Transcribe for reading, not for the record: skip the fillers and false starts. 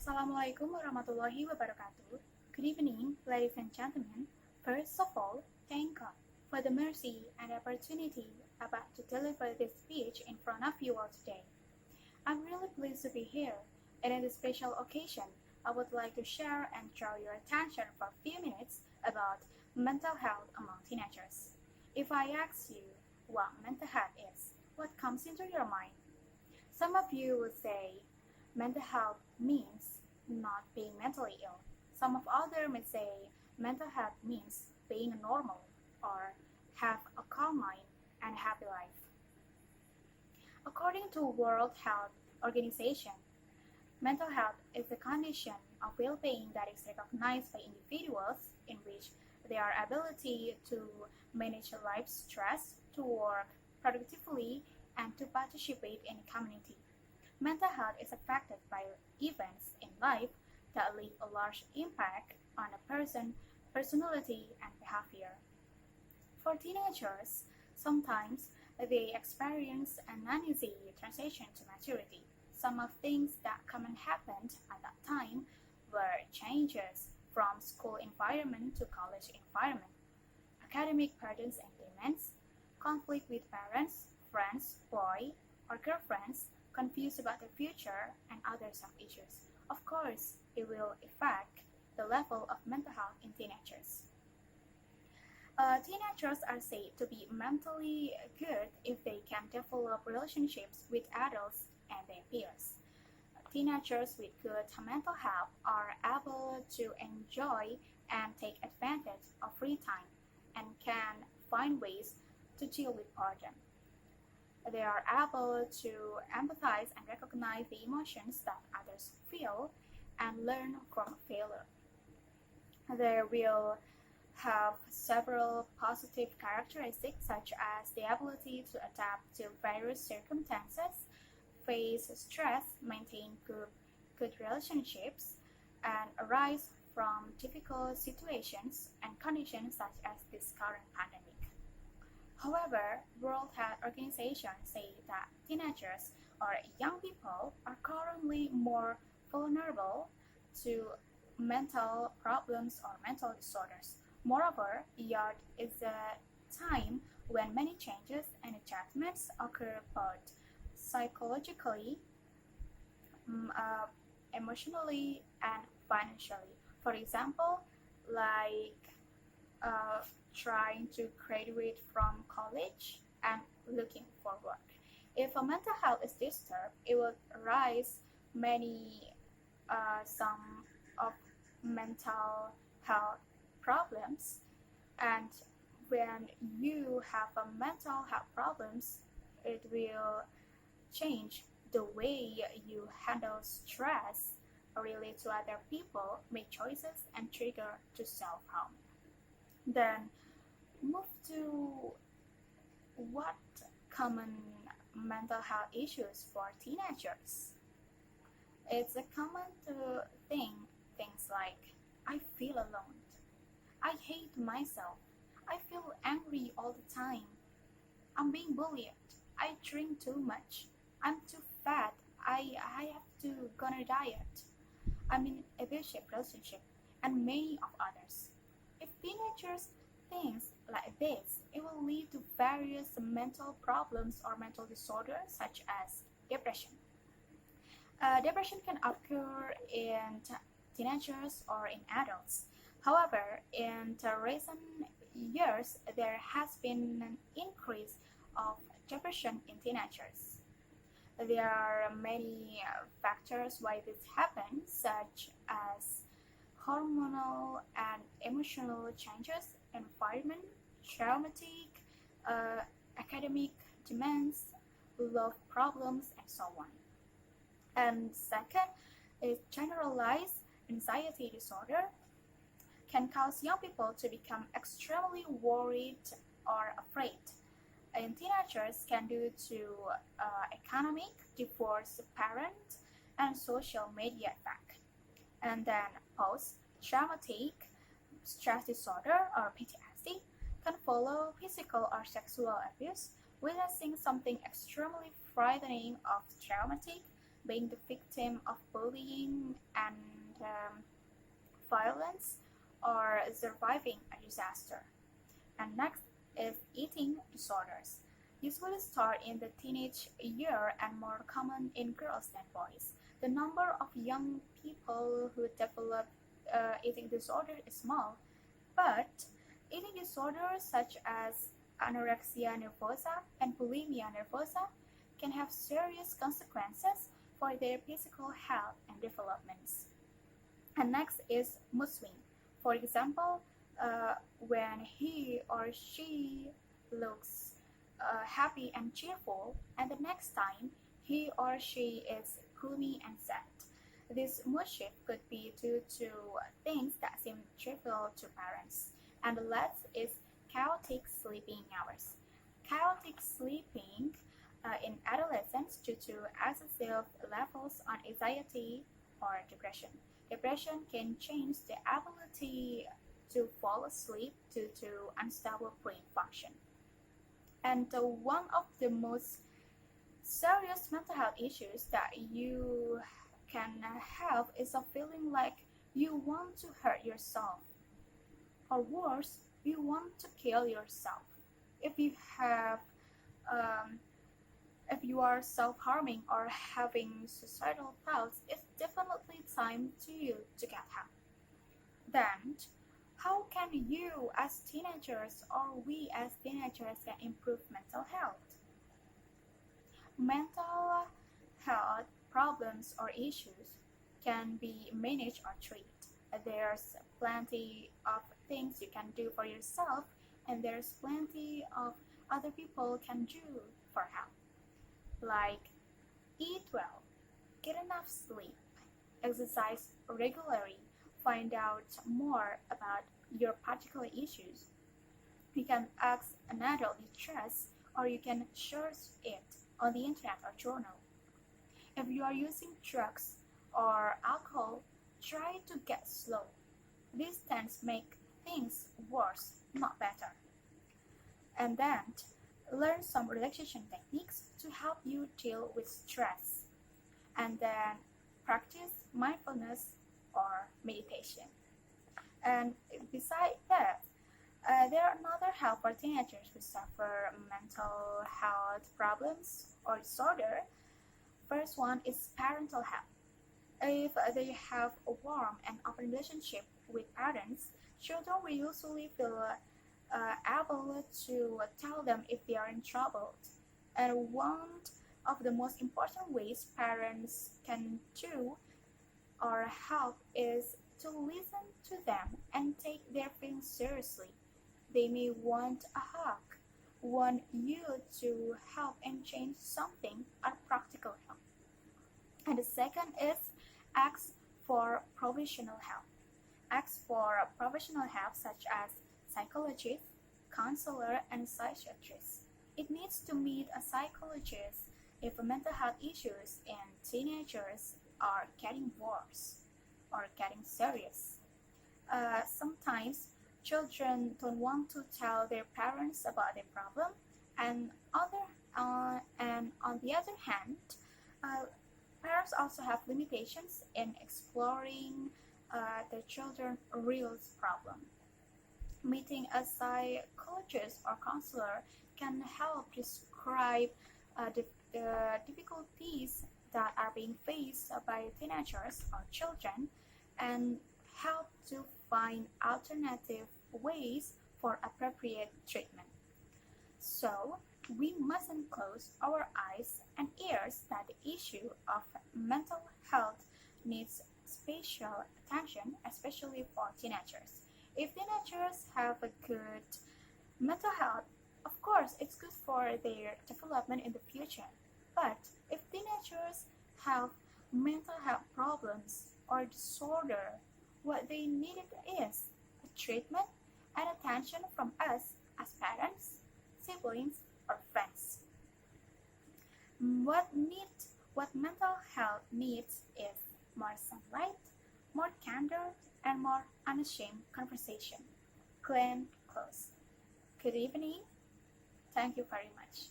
Assalamualaikum warahmatullahi wabarakatuh. Good evening, ladies and gentlemen. First of all, thank God for the mercy and opportunity about to deliver this speech in front of you all today. I'm really pleased to be here, and in this special occasion, I would like to share and draw your attention for a few minutes about mental health among teenagers. If I ask you what mental health is, what comes into your mind? Some of you would say mental health means not being mentally ill. Some of others may say mental health means being normal or have a calm mind and a happy life. According to World Health Organization, mental health is a condition of well-being that is recognized by individuals in which their ability to manage life's stress, to work productively, and to participate in a community. Mental health is affected by events in life that leave a large impact on a person's personality and behavior. For teenagers, sometimes they experience an uneasy transition to maturity. Some of things that come and happened at that time were changes from school environment to college environment, academic burdens and demands, conflict with parents, friends, boy or girlfriends, confused about the future, and other issues. Of course, it will affect the level of mental health in teenagers. Teenagers are said to be mentally good if they can develop relationships with adults and their peers. Teenagers with good mental health are able to enjoy and take advantage of free time and can find ways to deal with boredom. They are able to empathize and recognize the emotions that others feel and learn from failure. They will have several positive characteristics such as the ability to adapt to various circumstances, face stress, maintain good relationships, and arise from difficult situations and conditions such as this current pandemic. However, World Health Organization say that teenagers or young people are currently more vulnerable to mental problems or mental disorders. Moreover, youth is a time when many changes and adjustments occur both psychologically, emotionally, and financially. For example, like trying to graduate from college and looking for work. If a mental health is disturbed, it will arise many some of mental health problems. And when you have a mental health problems, it will change the way you handle stress, relate to other people, make choices, and trigger to self-harm. Then move to what common mental health issues for teenagers. It's a common to think things like, I feel alone, I hate myself, I feel angry all the time, I'm being bullied, I drink too much, I'm too fat, I have to go on a diet, I'm in an abusive relationship, and many of others. If teenagers think like this, it will lead to various mental problems or mental disorders such as depression. Depression can occur in teenagers or in adults. However, in the recent years, there has been an increase of depression in teenagers. There are many factors why this happens, such as hormonal and emotional changes, environment, traumatic, academic demands, love problems, and so on. And second is generalized anxiety disorder can cause young people to become extremely worried or afraid. And teenagers can due to economic, divorce parent, and social media effect. And then post-traumatic stress disorder or PTSD can follow physical or sexual abuse, witnessing something extremely frightening of traumatic, being the victim of bullying and violence or surviving a disaster. And next is eating disorders. Usually start in the teenage year and more common in girls than boys. The number of young people who develop eating disorder is small, but eating disorders such as anorexia nervosa and bulimia nervosa can have serious consequences for their physical health and developments. And next is mood swing. For example, when he or she looks happy and cheerful, and the next time he or she is gloomy and sad. This mood shift could be due to things that seem trivial to parents. And the last is chaotic sleeping hours. Chaotic sleeping in adolescents due to excessive levels on anxiety or depression. Depression can change the ability to fall asleep due to unstable brain function. And one of the most serious mental health issues that you can have is a feeling like you want to hurt yourself, or worse, you want to kill yourself. If you have, if you are self-harming or having suicidal thoughts, it's definitely time to you to get help. Then, how can you as teenagers or we as teenagers can improve mental health? Mental health problems or issues can be managed or treated. There's plenty of things you can do for yourself, and there's plenty of other people can do for help. Like eat well, get enough sleep, exercise regularly, find out more about your particular issues. You can ask an adult distress, or you can search it on the internet or journal. If you are using drugs or alcohol, try to get slow. These tends make things worse, not better. And then learn some relaxation techniques to help you deal with stress. And then practice mindfulness or meditation. And besides that, there are another help for teenagers who suffer mental health problems or disorder. First one is parental help. If they have a warm and open relationship with parents, children will usually feel able to tell them if they are in trouble. And one of the most important ways parents can do or help is to listen to them and take their feelings seriously. They may want a hug, want you to help and change something, or practical help. And the second is ask for professional help. Ask for professional help such as psychologist, counselor, and psychiatrist. It needs to meet a psychologist if mental health issues in teenagers are getting worse or getting serious. Sometimes children don't want to tell their parents about their problem, and on the other hand, parents also have limitations in exploring their children's real problem. Meeting a psychologist or counselor can help describe the difficulties that are being faced by teenagers or children and help to find alternative ways for appropriate treatment. So, we mustn't close our eyes and ears that the issue of mental health needs special attention, especially for teenagers. If teenagers have a good mental health, of course, it's good for their development in the future. But if teenagers have mental health problems or disorder, what they need is a treatment and attention from us as parents, siblings, or friends. What mental health needs is more sunlight, more candor, and more unashamed conversation. Glenn close. Good evening. Thank you very much.